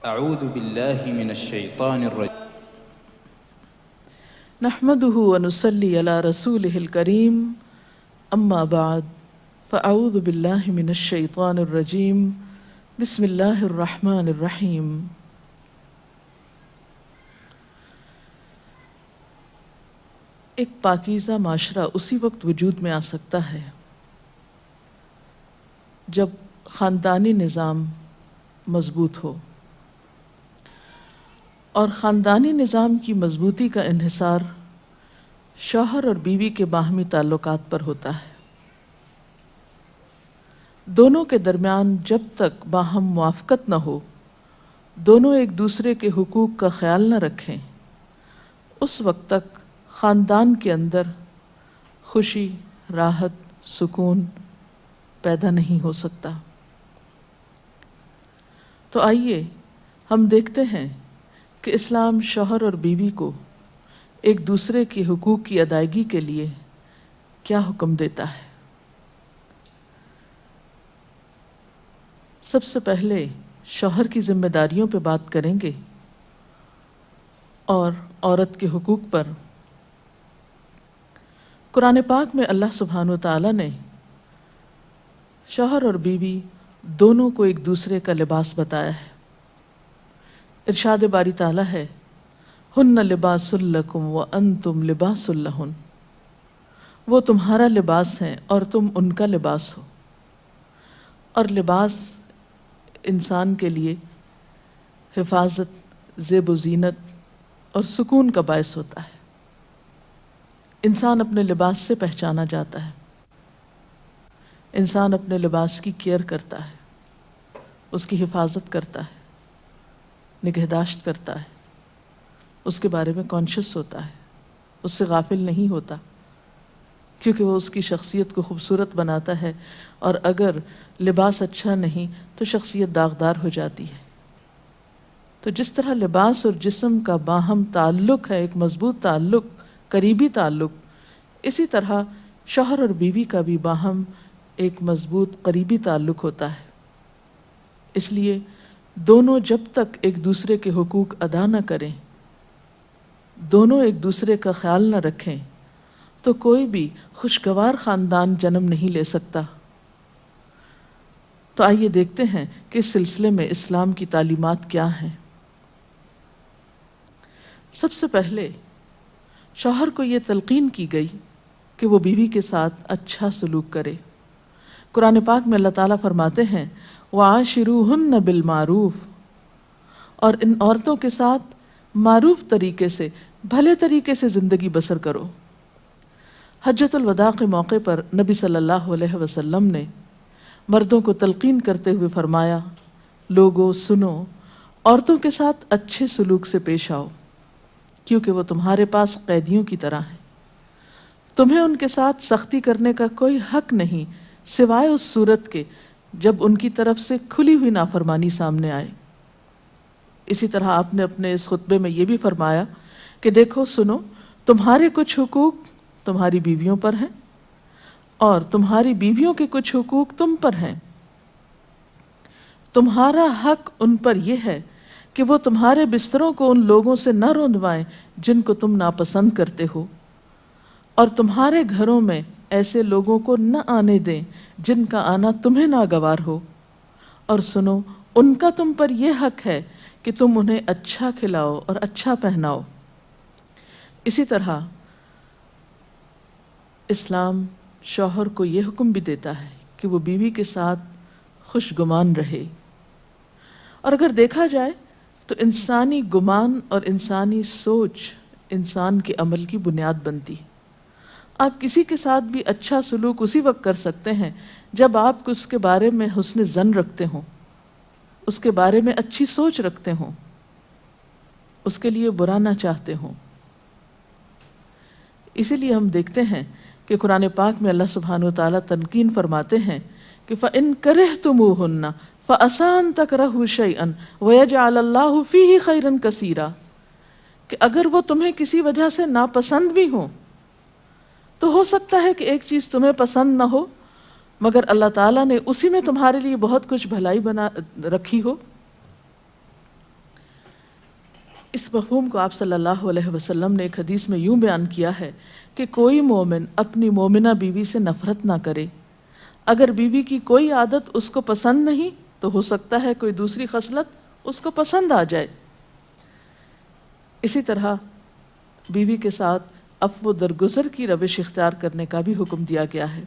اعوذ باللہ من الشیطان الرجیم نحمده ونصلي على رسوله الكريم اما بعد فاعوذ باللہ من الشیطان الرجیم بسم اللہ الرحمن الرحیم. ایک پاکیزہ معاشرہ اسی وقت وجود میں آ سکتا ہے جب خاندانی نظام مضبوط ہو، اور خاندانی نظام کی مضبوطی کا انحصار شوہر اور بیوی کے باہمی تعلقات پر ہوتا ہے. دونوں کے درمیان جب تک باہم موافقت نہ ہو، دونوں ایک دوسرے کے حقوق کا خیال نہ رکھیں، اس وقت تک خاندان کے اندر خوشی، راحت، سکون پیدا نہیں ہو سکتا. تو آئیے ہم دیکھتے ہیں کہ اسلام شوہر اور بیوی کو ایک دوسرے کے حقوق کی ادائیگی کے لیے کیا حکم دیتا ہے. سب سے پہلے شوہر کی ذمہ داریوں پہ بات کریں گے اور عورت کے حقوق پر. قرآن پاک میں اللہ سبحانہ وتعالی نے شوہر اور بیوی دونوں کو ایک دوسرے کا لباس بتایا ہے. ارشاد باری تعالیٰ ہے، ہن لباس لکم وانتم لباس لہن، وہ تمہارا لباس ہیں اور تم ان کا لباس ہو. اور لباس انسان کے لیے حفاظت، زیب و زینت اور سکون کا باعث ہوتا ہے. انسان اپنے لباس سے پہچانا جاتا ہے. انسان اپنے لباس کی کیئر کرتا ہے، اس کی حفاظت کرتا ہے، نگہداشت کرتا ہے، اس کے بارے میں کانشیس ہوتا ہے، اس سے غافل نہیں ہوتا، کیونکہ وہ اس کی شخصیت کو خوبصورت بناتا ہے. اور اگر لباس اچھا نہیں تو شخصیت داغدار ہو جاتی ہے. تو جس طرح لباس اور جسم کا باہم تعلق ہے، ایک مضبوط تعلق، قریبی تعلق، اسی طرح شوہر اور بیوی کا بھی باہم ایک مضبوط قریبی تعلق ہوتا ہے. اس لیے دونوں جب تک ایک دوسرے کے حقوق ادا نہ کریں، دونوں ایک دوسرے کا خیال نہ رکھیں، تو کوئی بھی خوشگوار خاندان جنم نہیں لے سکتا. تو آئیے دیکھتے ہیں کہ اس سلسلے میں اسلام کی تعلیمات کیا ہیں. سب سے پہلے شوہر کو یہ تلقین کی گئی کہ وہ بیوی کے ساتھ اچھا سلوک کرے. قرآن پاک میں اللہ تعالیٰ فرماتے ہیں، وَعَاشِرُوهُنَّ بِالْمَعْرُوفِ، اور ان عورتوں کے ساتھ معروف طریقے سے، بھلے طریقے سے زندگی بسر کرو. حجۃ الوداع کے موقع پر نبی صلی اللہ علیہ وسلم نے مردوں کو تلقین کرتے ہوئے فرمایا، لوگو سنو، عورتوں کے ساتھ اچھے سلوک سے پیش آؤ، کیونکہ وہ تمہارے پاس قیدیوں کی طرح ہیں. تمہیں ان کے ساتھ سختی کرنے کا کوئی حق نہیں سوائے اس صورت کے جب ان کی طرف سے کھلی ہوئی نافرمانی سامنے آئے. اسی طرح آپ نے اپنے اس خطبے میں یہ بھی فرمایا کہ دیکھو سنو، تمہارے کچھ حقوق تمہاری بیویوں پر ہیں اور تمہاری بیویوں کے کچھ حقوق تم پر ہیں. تمہارا حق ان پر یہ ہے کہ وہ تمہارے بستروں کو ان لوگوں سے نہ روندوائیں جن کو تم ناپسند کرتے ہو، اور تمہارے گھروں میں ایسے لوگوں کو نہ آنے دیں جن کا آنا تمہیں ناگوار ہو. اور سنو، ان کا تم پر یہ حق ہے کہ تم انہیں اچھا کھلاؤ اور اچھا پہناؤ. اسی طرح اسلام شوہر کو یہ حکم بھی دیتا ہے کہ وہ بیوی کے ساتھ خوش گمان رہے. اور اگر دیکھا جائے تو انسانی گمان اور انسانی سوچ انسان کے عمل کی بنیاد بنتی. آپ کسی کے ساتھ بھی اچھا سلوک اسی وقت کر سکتے ہیں جب آپ اس کے بارے میں حسن ظن رکھتے ہوں، اس کے بارے میں اچھی سوچ رکھتے ہوں، اس کے لیے برا نہ چاہتے ہوں. اسی لیے ہم دیکھتے ہیں کہ قرآن پاک میں اللہ سبحانہ وتعالیٰ تنقین فرماتے ہیں کہ فَإِن كَرِهْتُمُوهُنَّ فَعَسَىٰ أَن تَكْرَهُوا شَيْئًا وَيَجْعَلَ اللَّهُ فِيهِ خَيْرًا كَثِيرًا، کہ اگر وہ تمہیں کسی وجہ سے ناپسند بھی ہوں تو ہو سکتا ہے کہ ایک چیز تمہیں پسند نہ ہو، مگر اللہ تعالیٰ نے اسی میں تمہارے لیے بہت کچھ بھلائی بنا رکھی ہو. اس مفہوم کو آپ صلی اللہ علیہ وسلم نے ایک حدیث میں یوں بیان کیا ہے کہ کوئی مومن اپنی مومنہ بیوی سے نفرت نہ کرے، اگر بیوی کی کوئی عادت اس کو پسند نہیں تو ہو سکتا ہے کوئی دوسری خصلت اس کو پسند آ جائے۔ اسی طرح بیوی کے ساتھ عفو درگزر کی روش اختیار کرنے کا بھی حکم دیا گیا ہے،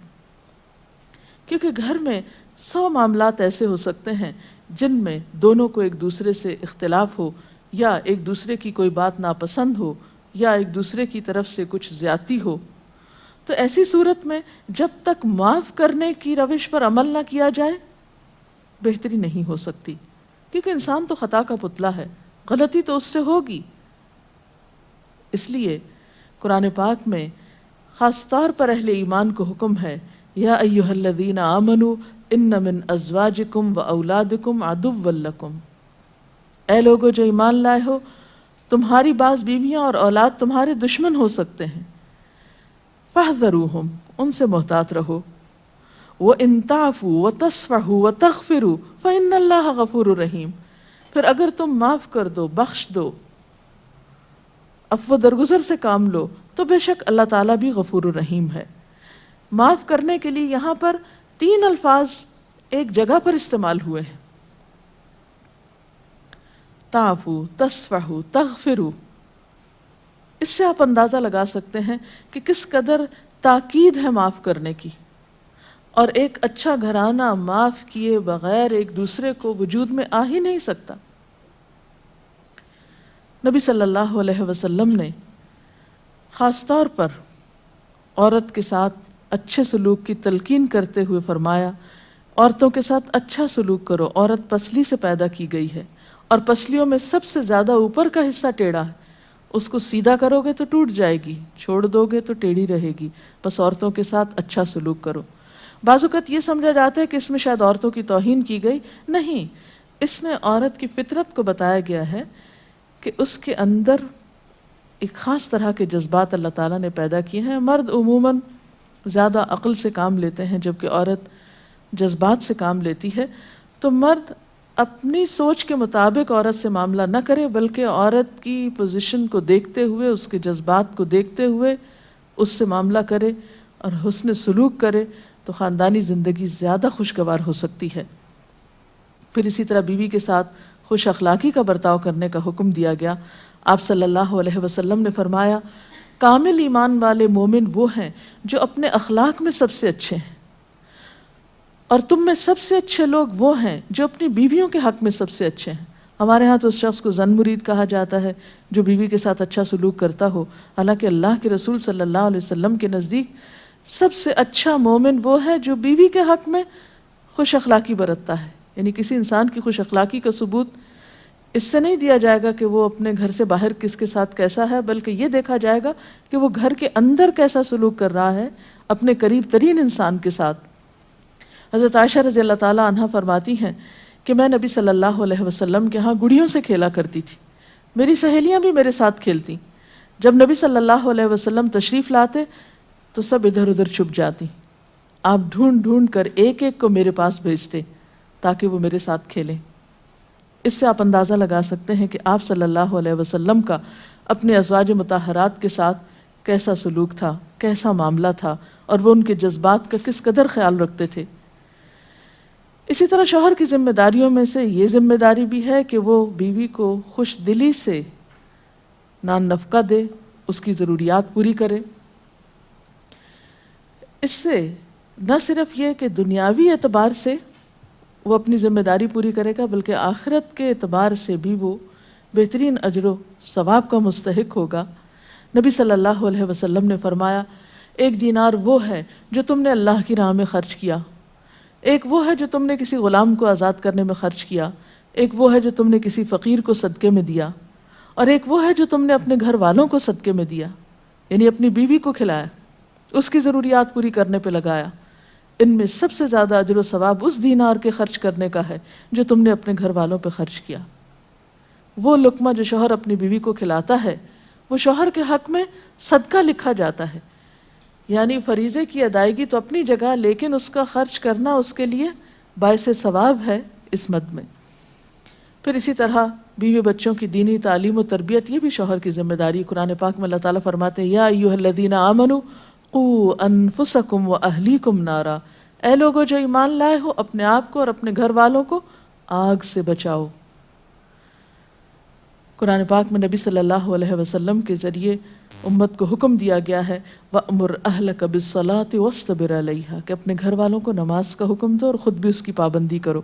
کیونکہ گھر میں 100 معاملات ایسے ہو سکتے ہیں جن میں دونوں کو ایک دوسرے سے اختلاف ہو، یا ایک دوسرے کی کوئی بات ناپسند ہو، یا ایک دوسرے کی طرف سے کچھ زیادتی ہو۔ تو ایسی صورت میں جب تک معاف کرنے کی روش پر عمل نہ کیا جائے بہتری نہیں ہو سکتی، کیونکہ انسان تو خطا کا پتلا ہے، غلطی تو اس سے ہوگی۔ اس لیے قرآن پاک میں خاص طور پر اہل ایمان کو حکم ہے، یا ایھا الذین آمنوا ان من ازواجکم و اولادکم عدوا لکم، اے لوگو جو ایمان لائے ہو، تمہاری بعض بیویاں اور اولاد تمہارے دشمن ہو سکتے ہیں، فاحذروہم، ان سے محتاط رہو، وَإِن تَعْفُوا وَتَصْفَحُوا وَتَغْفِرُوا فَإِنَّ اللَّهَ غَفُورٌ رَحِيمٌ، پھر اگر تم معاف کر دو، بخش دو، عفو درگزر سے کام لو، تو بے شک اللہ تعالیٰ بھی غفور الرحیم ہے۔ معاف کرنے کے لیے یہاں پر 3 الفاظ ایک جگہ پر استعمال ہوئے ہیں، تعفو، تصفحو، تغفرو۔ اس سے آپ اندازہ لگا سکتے ہیں کہ کس قدر تاکید ہے معاف کرنے کی، اور ایک اچھا گھرانہ معاف کیے بغیر ایک دوسرے کو وجود میں آ ہی نہیں سکتا۔ نبی صلی اللہ علیہ وسلم نے خاص طور پر عورت کے ساتھ اچھے سلوک کی تلقین کرتے ہوئے فرمایا، عورتوں کے ساتھ اچھا سلوک کرو، عورت پسلی سے پیدا کی گئی ہے، اور پسلیوں میں سب سے زیادہ اوپر کا حصہ ٹیڑھا ہے، اس کو سیدھا کرو گے تو ٹوٹ جائے گی، چھوڑ دو گے تو ٹیڑھی رہے گی، بس عورتوں کے ساتھ اچھا سلوک کرو۔ بعض اوقات یہ سمجھا جاتا ہے کہ اس میں شاید عورتوں کی توہین کی گئی، نہیں، اس میں عورت کی فطرت کو بتایا گیا ہے کہ اس کے اندر ایک خاص طرح کے جذبات اللہ تعالیٰ نے پیدا کیے ہیں۔ مرد عموماً زیادہ عقل سے کام لیتے ہیں، جبکہ عورت جذبات سے کام لیتی ہے، تو مرد اپنی سوچ کے مطابق عورت سے معاملہ نہ کرے، بلکہ عورت کی پوزیشن کو دیکھتے ہوئے، اس کے جذبات کو دیکھتے ہوئے اس سے معاملہ کرے اور حسن سلوک کرے، تو خاندانی زندگی زیادہ خوشگوار ہو سکتی ہے۔ پھر اسی طرح بیوی کے ساتھ خوش اخلاقی کا برتاؤ کرنے کا حکم دیا گیا۔ آپ صلی اللہ علیہ وسلم نے فرمایا، کامل ایمان والے مومن وہ ہیں جو اپنے اخلاق میں سب سے اچھے ہیں، اور تم میں سب سے اچھے لوگ وہ ہیں جو اپنی بیویوں کے حق میں سب سے اچھے ہیں۔ ہمارے ہاں تو اس شخص کو زن مرید کہا جاتا ہے جو بیوی کے ساتھ اچھا سلوک کرتا ہو، حالانکہ اللہ کے رسول صلی اللہ علیہ وسلم کے نزدیک سب سے اچھا مومن وہ ہے جو بیوی کے حق میں خوش اخلاقی برتتا ہے۔ یعنی کسی انسان کی خوش اخلاقی کا ثبوت اس سے نہیں دیا جائے گا کہ وہ اپنے گھر سے باہر کس کے ساتھ کیسا ہے، بلکہ یہ دیکھا جائے گا کہ وہ گھر کے اندر کیسا سلوک کر رہا ہے اپنے قریب ترین انسان کے ساتھ۔ حضرت عائشہ رضی اللہ تعالیٰ عنہا فرماتی ہیں کہ میں نبی صلی اللہ علیہ وسلم کے ہاں گڑیوں سے کھیلا کرتی تھی، میری سہیلیاں بھی میرے ساتھ کھیلتی، جب نبی صلی اللہ علیہ وسلم تشریف لاتے تو سب ادھر ادھر چھپ جاتی، آپ ڈھونڈ ڈھونڈ کر ایک ایک کو میرے پاس بھیجتے تاکہ وہ میرے ساتھ کھیلیں۔ اس سے آپ اندازہ لگا سکتے ہیں کہ آپ صلی اللہ علیہ وسلم کا اپنے ازواج مطہرات کے ساتھ کیسا سلوک تھا، کیسا معاملہ تھا، اور وہ ان کے جذبات کا کس قدر خیال رکھتے تھے۔ اسی طرح شوہر کی ذمہ داریوں میں سے یہ ذمہ داری بھی ہے کہ وہ بیوی کو خوش دلی سے نان نفقہ دے، اس کی ضروریات پوری کرے۔ اس سے نہ صرف یہ کہ دنیاوی اعتبار سے وہ اپنی ذمہ داری پوری کرے گا، بلکہ آخرت کے اعتبار سے بھی وہ بہترین اجر و ثواب کا مستحق ہوگا۔ نبی صلی اللہ علیہ وسلم نے فرمایا، 1 دینار وہ ہے جو تم نے اللہ کی راہ میں خرچ کیا، ایک وہ ہے جو تم نے کسی غلام کو آزاد کرنے میں خرچ کیا، ایک وہ ہے جو تم نے کسی فقیر کو صدقے میں دیا، اور ایک وہ ہے جو تم نے اپنے گھر والوں کو صدقے میں دیا، یعنی اپنی بیوی کو کھلایا، اس کی ضروریات پوری کرنے پہ لگایا۔ ان میں سب سے زیادہ اجر و ثواب اس دینار کے خرچ کرنے کا ہے جو تم نے اپنے گھر والوں پہ خرچ کیا۔ وہ لقمہ جو شوہر اپنی بیوی کو کھلاتا ہے وہ شوہر کے حق میں صدقہ لکھا جاتا ہے، یعنی فریضے کی ادائیگی تو اپنی جگہ، لیکن اس کا خرچ کرنا اس کے لیے باعث ثواب ہے اس مد میں۔ پھر اسی طرح بیوی بچوں کی دینی تعلیم و تربیت، یہ بھی شوہر کی ذمہ داری۔ قرآن پاک میں اللہ تعالیٰ فرماتے ہیں یا ایھا الذین آمنوا قوا انفسکم واہلیکم نارا، اے لوگو جو ایمان لائے ہو، اپنے آپ کو اور اپنے گھر والوں کو آگ سے بچاؤ۔ قرآن پاک میں نبی صلی اللہ علیہ وسلم کے ذریعے امت کو حکم دیا گیا ہے وَأْمُرْ أَهْلَكَ بِالصَّلَاةِ وَاصْطَبِرْ عَلَيْهَا، کہ اپنے گھر والوں کو نماز کا حکم دو اور خود بھی اس کی پابندی کرو۔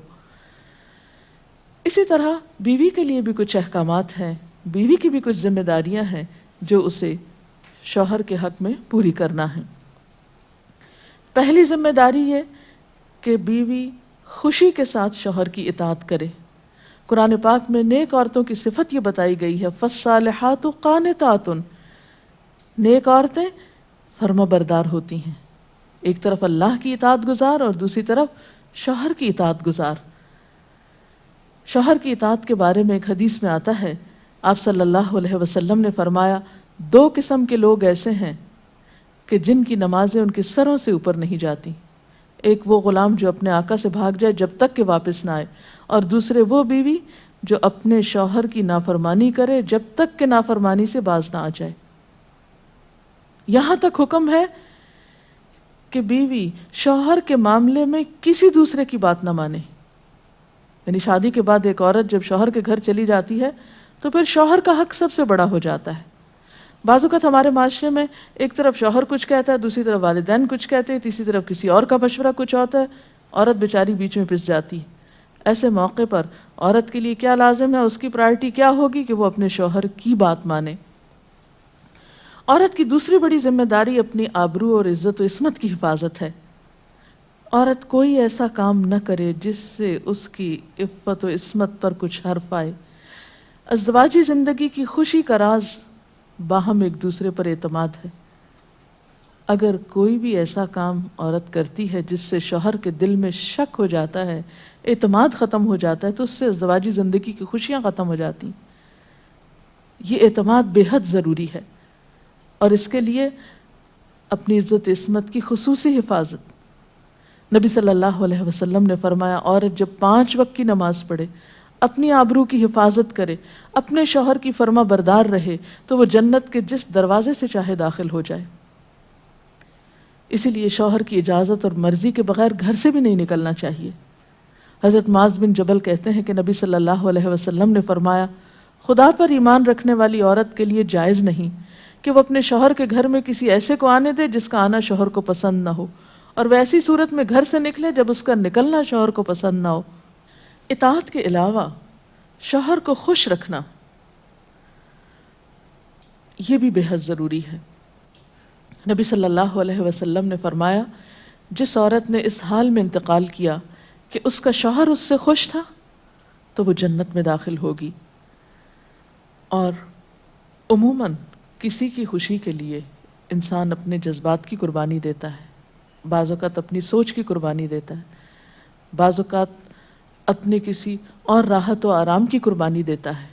اسی طرح بیوی کے لیے بھی کچھ احکامات ہیں، بیوی کی بھی کچھ ذمہ داریاں ہیں جو اسے شوہر کے حق میں پوری کرنا ہے۔ پہلی ذمہ داری یہ کہ بیوی خوشی کے ساتھ شوہر کی اطاعت کرے۔ قرآن پاک میں نیک عورتوں کی صفت یہ بتائی گئی ہے فالصالحات قانتات، نیک عورتیں فرما بردار ہوتی ہیں، ایک طرف اللہ کی اطاعت گزار اور دوسری طرف شوہر کی اطاعت گزار۔ شوہر کی اطاعت کے بارے میں ایک حدیث میں آتا ہے، آپ صلی اللہ علیہ وسلم نے فرمایا 2 قسم کے لوگ ایسے ہیں کہ جن کی نمازیں ان کے سروں سے اوپر نہیں جاتی، ایک وہ غلام جو اپنے آقا سے بھاگ جائے جب تک کہ واپس نہ آئے، اور دوسرے وہ بیوی جو اپنے شوہر کی نافرمانی کرے جب تک کہ نافرمانی سے باز نہ آ جائے۔ یہاں تک حکم ہے کہ بیوی شوہر کے معاملے میں کسی دوسرے کی بات نہ مانے، یعنی شادی کے بعد ایک عورت جب شوہر کے گھر چلی جاتی ہے تو پھر شوہر کا حق سب سے بڑا ہو جاتا ہے۔ بعض اوقات ہمارے معاشرے میں ایک طرف شوہر کچھ کہتا ہے، دوسری طرف والدین کچھ کہتے ہیں، تیسری طرف کسی اور کا مشورہ کچھ ہوتا ہے، عورت بیچاری بیچ میں پس جاتی ہے۔ ایسے موقع پر عورت کے لیے کیا لازم ہے، اس کی پرائرٹی کیا ہوگی کہ وہ اپنے شوہر کی بات مانے۔ عورت کی دوسری بڑی ذمہ داری اپنی آبرو اور عزت و عصمت کی حفاظت ہے۔ عورت کوئی ایسا کام نہ کرے جس سے اس کی عفت و عصمت پر کچھ حرف آئے۔ ازدواجی زندگی کی خوشی کا راز باہم ایک دوسرے پر اعتماد ہے۔ اگر کوئی بھی ایسا کام عورت کرتی ہے جس سے شوہر کے دل میں شک ہو جاتا ہے، اعتماد ختم ہو جاتا ہے، تو اس سے ازدواجی زندگی کی خوشیاں ختم ہو جاتی ہیں۔ یہ اعتماد بے حد ضروری ہے، اور اس کے لیے اپنی عزت عصمت کی خصوصی حفاظت۔ نبی صلی اللہ علیہ وسلم نے فرمایا عورت جب 5 وقت کی نماز پڑھے، اپنی آبرو کی حفاظت کرے، اپنے شوہر کی فرما بردار رہے، تو وہ جنت کے جس دروازے سے چاہے داخل ہو جائے۔ اسی لیے شوہر کی اجازت اور مرضی کے بغیر گھر سے بھی نہیں نکلنا چاہیے۔ حضرت معاذ بن جبل کہتے ہیں کہ نبی صلی اللہ علیہ وسلم نے فرمایا خدا پر ایمان رکھنے والی عورت کے لیے جائز نہیں کہ وہ اپنے شوہر کے گھر میں کسی ایسے کو آنے دے جس کا آنا شوہر کو پسند نہ ہو، اور ویسی صورت میں گھر سے نکلے جب اس کا نکلنا شوہر کو پسند نہ ہو۔ اطاعت کے علاوہ شوہر کو خوش رکھنا یہ بھی بے حد ضروری ہے۔ نبی صلی اللہ علیہ وسلم نے فرمایا جس عورت نے اس حال میں انتقال کیا کہ اس کا شوہر اس سے خوش تھا تو وہ جنت میں داخل ہوگی۔ اور عموماً کسی کی خوشی کے لیے انسان اپنے جذبات کی قربانی دیتا ہے، بعض اوقات اپنی سوچ کی قربانی دیتا ہے، بعض اوقات اپنے کسی اور راحت و آرام کی قربانی دیتا ہے۔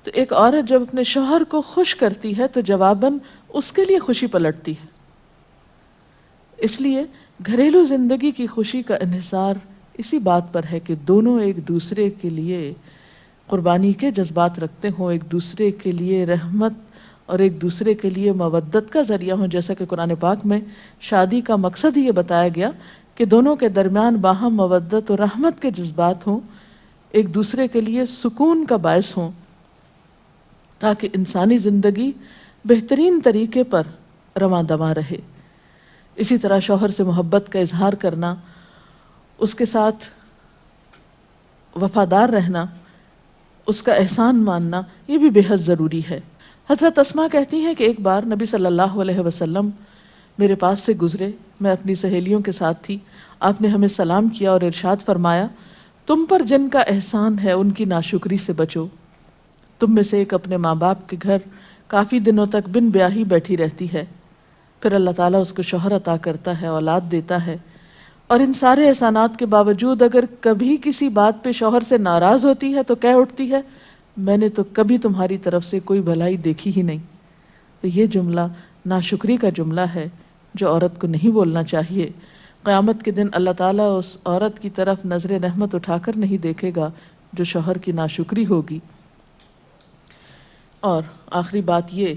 تو ایک عورت جب اپنے شوہر کو خوش کرتی ہے تو جواباً اس کے لیے خوشی پلٹتی ہے۔ اس لیے گھریلو زندگی کی خوشی کا انحصار اسی بات پر ہے کہ دونوں ایک دوسرے کے لیے قربانی کے جذبات رکھتے ہوں، ایک دوسرے کے لیے رحمت اور ایک دوسرے کے لیے مودت کا ذریعہ ہوں، جیسا کہ قرآن پاک میں شادی کا مقصد ہی یہ بتایا گیا کہ دونوں کے درمیان باہم مودت اور رحمت کے جذبات ہوں، ایک دوسرے کے لیے سکون کا باعث ہوں، تاکہ انسانی زندگی بہترین طریقے پر رواں دواں رہے۔ اسی طرح شوہر سے محبت کا اظہار کرنا، اس کے ساتھ وفادار رہنا، اس کا احسان ماننا، یہ بھی بے حد ضروری ہے۔ حضرت اسماء کہتی ہیں کہ ایک بار نبی صلی اللہ علیہ وسلم میرے پاس سے گزرے، میں اپنی سہیلیوں کے ساتھ تھی، آپ نے ہمیں سلام کیا اور ارشاد فرمایا تم پر جن کا احسان ہے ان کی ناشکری سے بچو۔ تم میں سے ایک اپنے ماں باپ کے گھر کافی دنوں تک بن بیاہی بیٹھی رہتی ہے، پھر اللہ تعالیٰ اس کو شوہر عطا کرتا ہے، اولاد دیتا ہے، اور ان سارے احسانات کے باوجود اگر کبھی کسی بات پہ شوہر سے ناراض ہوتی ہے تو کہہ اٹھتی ہے میں نے تو کبھی تمہاری طرف سے کوئی بھلائی دیکھی ہی نہیں۔ تو یہ جملہ ناشکری کا جملہ ہے جو عورت کو نہیں بولنا چاہیے۔ قیامت کے دن اللہ تعالیٰ اس عورت کی طرف نظر رحمت اٹھا کر نہیں دیکھے گا جو شوہر کی ناشکری ہوگی۔ اور آخری بات یہ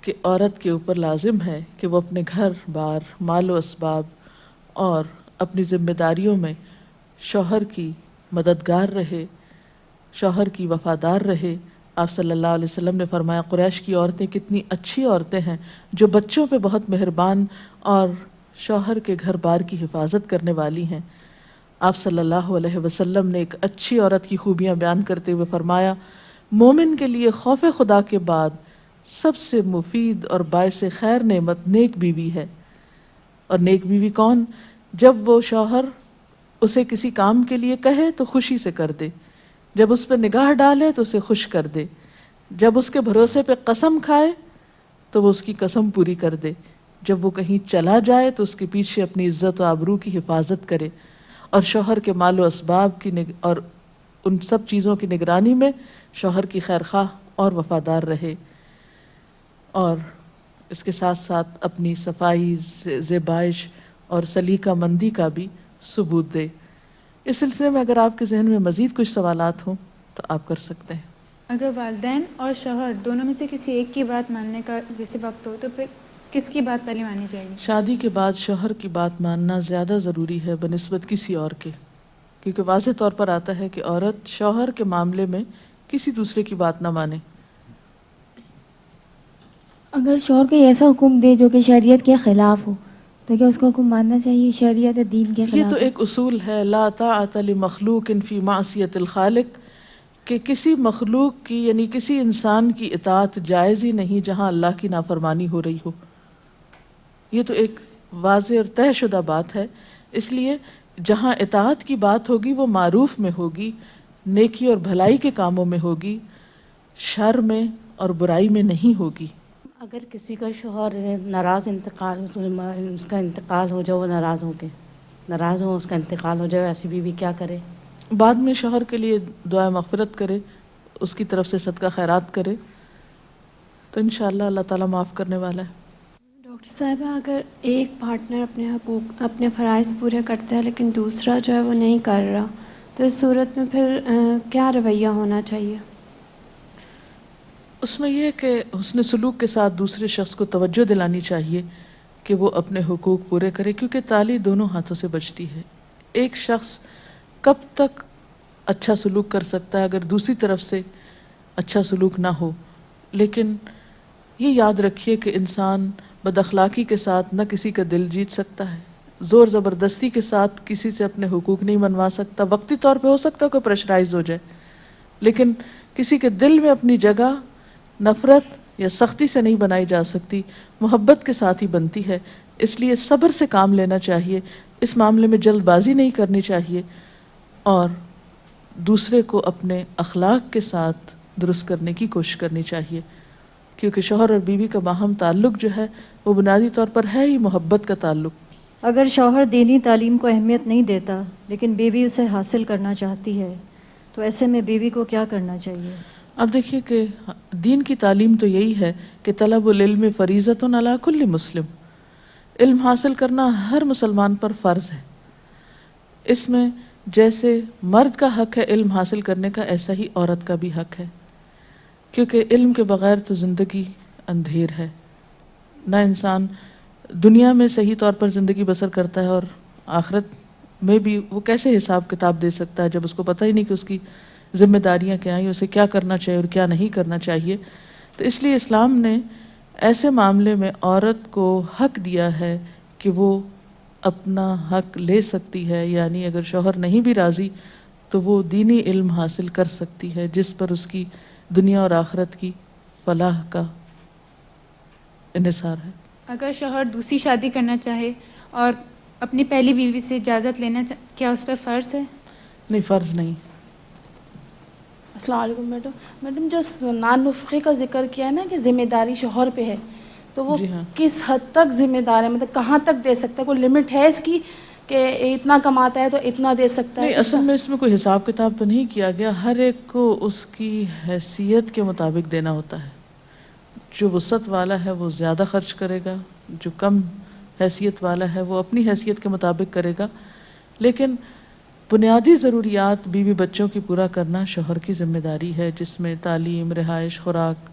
کہ عورت کے اوپر لازم ہے کہ وہ اپنے گھر بار، مال و اسباب اور اپنی ذمہ داریوں میں شوہر کی مددگار رہے، شوہر کی وفادار رہے۔ آپ صلی اللہ علیہ وسلم نے فرمایا قریش کی عورتیں کتنی اچھی عورتیں ہیں جو بچوں پہ بہت مہربان اور شوہر کے گھر بار کی حفاظت کرنے والی ہیں۔ آپ صلی اللہ علیہ وسلم نے ایک اچھی عورت کی خوبیاں بیان کرتے ہوئے فرمایا مومن کے لیے خوف خدا کے بعد سب سے مفید اور باعث خیر نعمت نیک بیوی ہے۔ اور نیک بیوی کون؟ جب وہ شوہر اسے کسی کام کے لیے کہے تو خوشی سے کر دے، جب اس پہ نگاہ ڈالے تو اسے خوش کر دے، جب اس کے بھروسے پہ قسم کھائے تو وہ اس کی قسم پوری کر دے، جب وہ کہیں چلا جائے تو اس کے پیچھے اپنی عزت و آبرو کی حفاظت کرے، اور شوہر کے مال و اسباب کی اور ان سب چیزوں کی نگرانی میں شوہر کی خیر خواہ اور وفادار رہے، اور اس کے ساتھ ساتھ اپنی صفائی، زیبائش اور سلیقہ مندی کا بھی ثبوت دے۔ اس سلسلے میں اگر آپ کے ذہن میں مزید کچھ سوالات ہوں تو آپ کر سکتے ہیں۔ اگر والدین اور شوہر دونوں میں سے کسی ایک کی بات ماننے کا جیسے وقت ہو تو پھر کس کی بات پہلے مانی جائے گی؟ شادی کے بعد شوہر کی بات ماننا زیادہ ضروری ہے بنسبت کسی اور کے، کیونکہ واضح طور پر آتا ہے کہ عورت شوہر کے معاملے میں کسی دوسرے کی بات نہ مانے۔ اگر شوہر کوئی ایسا حکم دے جو کہ شریعت کے خلاف ہو تو کیا اس کا حکم ماننا چاہیے؟ شریعت دین کے خلاف؟ یہ تو ایک اصول ہے، لا طاعۃ لمخلوق فی معصیۃ الخالق، کہ کسی مخلوق کی یعنی کسی انسان کی اطاعت جائز ہی نہیں جہاں اللہ کی نافرمانی ہو رہی ہو۔ یہ تو ایک واضح اور طے شدہ بات ہے، اس لیے جہاں اطاعت کی بات ہوگی وہ معروف میں ہوگی، نیکی اور بھلائی کے کاموں میں ہوگی، شر میں اور برائی میں نہیں ہوگی۔ اگر کسی کا شوہر ناراض اس کا انتقال ہو جائے، وہ ناراض ہو اس کا انتقال ہو جائے، ایسی بیوی کیا کرے؟ بعد میں شوہر کے لیے دعا مغفرت کرے، اس کی طرف سے صدقہ خیرات کرے تو انشاءاللہ اللہ تعالیٰ معاف کرنے والا ہے۔ ڈاکٹر صاحبہ، اگر ایک پارٹنر اپنے حقوق، اپنے فرائض پورے کرتا ہے لیکن دوسرا جو ہے وہ نہیں کر رہا، تو اس صورت میں پھر کیا رویہ ہونا چاہیے؟ اس میں یہ کہ حسن سلوک کے ساتھ دوسرے شخص کو توجہ دلانی چاہیے کہ وہ اپنے حقوق پورے کرے، کیونکہ تالی دونوں ہاتھوں سے بجتی ہے۔ ایک شخص کب تک اچھا سلوک کر سکتا ہے اگر دوسری طرف سے اچھا سلوک نہ ہو؟ لیکن یہ یاد رکھیے کہ انسان بد اخلاقی کے ساتھ نہ کسی کا دل جیت سکتا ہے، زور زبردستی کے ساتھ کسی سے اپنے حقوق نہیں منوا سکتا۔ وقتی طور پہ ہو سکتا ہے کہ پریشرائز ہو جائے، لیکن کسی کے دل میں اپنی جگہ نفرت یا سختی سے نہیں بنائی جا سکتی، محبت کے ساتھ ہی بنتی ہے۔ اس لیے صبر سے کام لینا چاہیے، اس معاملے میں جلد بازی نہیں کرنی چاہیے، اور دوسرے کو اپنے اخلاق کے ساتھ درست کرنے کی کوشش کرنی چاہیے، کیونکہ شوہر اور بیوی کا باہم تعلق جو ہے وہ بنیادی طور پر ہے ہی محبت کا تعلق۔ اگر شوہر دینی تعلیم کو اہمیت نہیں دیتا لیکن بیوی اسے حاصل کرنا چاہتی ہے تو ایسے میں بیوی کو کیا کرنا چاہیے؟ اب دیکھیے کہ دین کی تعلیم تو یہی ہے کہ طلب العلم فریضۃ علی کل مسلم، علم حاصل کرنا ہر مسلمان پر فرض ہے۔ اس میں جیسے مرد کا حق ہے علم حاصل کرنے کا، ایسا ہی عورت کا بھی حق ہے، کیونکہ علم کے بغیر تو زندگی اندھیر ہے، نہ انسان دنیا میں صحیح طور پر زندگی بسر کرتا ہے اور آخرت میں بھی وہ کیسے حساب کتاب دے سکتا ہے جب اس کو پتہ ہی نہیں کہ اس کی ذمہ داریاں کیا ہیں، اسے کیا کرنا چاہیے اور کیا نہیں کرنا چاہیے۔ تو اس لیے اسلام نے ایسے معاملے میں عورت کو حق دیا ہے کہ وہ اپنا حق لے سکتی ہے، یعنی اگر شوہر نہیں بھی راضی تو وہ دینی علم حاصل کر سکتی ہے جس پر اس کی دنیا اور آخرت کی فلاح کا انحصار ہے۔ اگر شوہر دوسری شادی کرنا چاہے اور اپنی پہلی بیوی سے اجازت لینا کیا اس پہ فرض ہے؟ نہیں، فرض نہیں۔ السلام علیکم میڈم جو نان-نفقے کا ذکر کیا ہے نا کہ ذمہ داری شوہر پہ ہے، تو وہ جی ہاں، کس حد تک ذمہ دار ہے، مطلب کہاں تک دے سکتا ہے؟ کوئی لمٹ ہے اس کی کہ اتنا کماتا ہے تو اتنا دے سکتا ہے؟ نہیں، اصل میں اس میں کوئی حساب کتاب تو نہیں کیا گیا، ہر ایک کو اس کی حیثیت کے مطابق دینا ہوتا ہے۔ جو وسعت والا ہے وہ زیادہ خرچ کرے گا، جو کم حیثیت والا ہے وہ اپنی حیثیت کے مطابق کرے گا، لیکن بنیادی ضروریات بیوی بچوں کی پورا کرنا شوہر کی ذمہ داری ہے، جس میں تعلیم، رہائش، خوراک،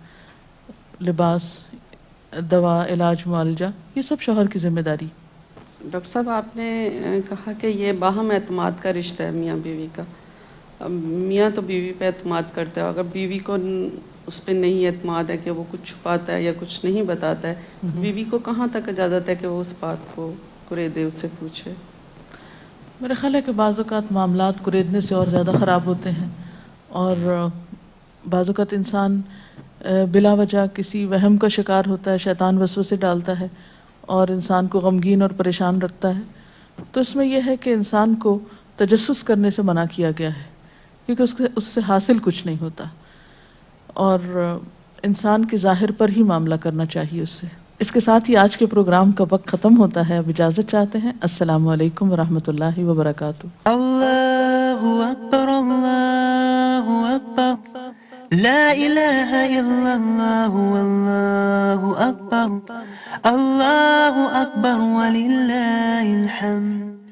لباس، دوا، علاج، معالجہ، یہ سب شوہر کی ذمہ داری۔ ڈاکٹر صاحب آپ نے کہا کہ یہ باہم اعتماد کا رشتہ ہے میاں بیوی کا. میاں تو بیوی پہ اعتماد کرتا ہے، اگر بیوی کو اس پہ نہیں اعتماد ہے کہ وہ کچھ چھپاتا ہے یا کچھ نہیں بتاتا ہے، تو بیوی کو کہاں تک اجازت ہے کہ وہ اس بات کو کریدے، اس سے پوچھے؟ میرا خیال ہے کہ بعض اوقات معاملات کریدنے سے اور زیادہ خراب ہوتے ہیں، اور بعض اوقات انسان بلا وجہ کسی وہم کا شکار ہوتا ہے، شیطان وسوسے ڈالتا ہے اور انسان کو غمگین اور پریشان رکھتا ہے. تو اس میں یہ ہے کہ انسان کو تجسس کرنے سے منع کیا گیا ہے، کیونکہ اس سے حاصل کچھ نہیں ہوتا، اور انسان کے ظاہر پر ہی معاملہ کرنا چاہیے اس سے. اس کے ساتھ ہی آج کے پروگرام کا وقت ختم ہوتا ہے. اب اجازت چاہتے ہیں. السلام علیکم ورحمۃ اللہ وبرکاتہ. اللہ اکبر، اللہ اکبر، لا الہ الا اللہ، واللہ اکبر، اللہ اکبر وللہ الحمد.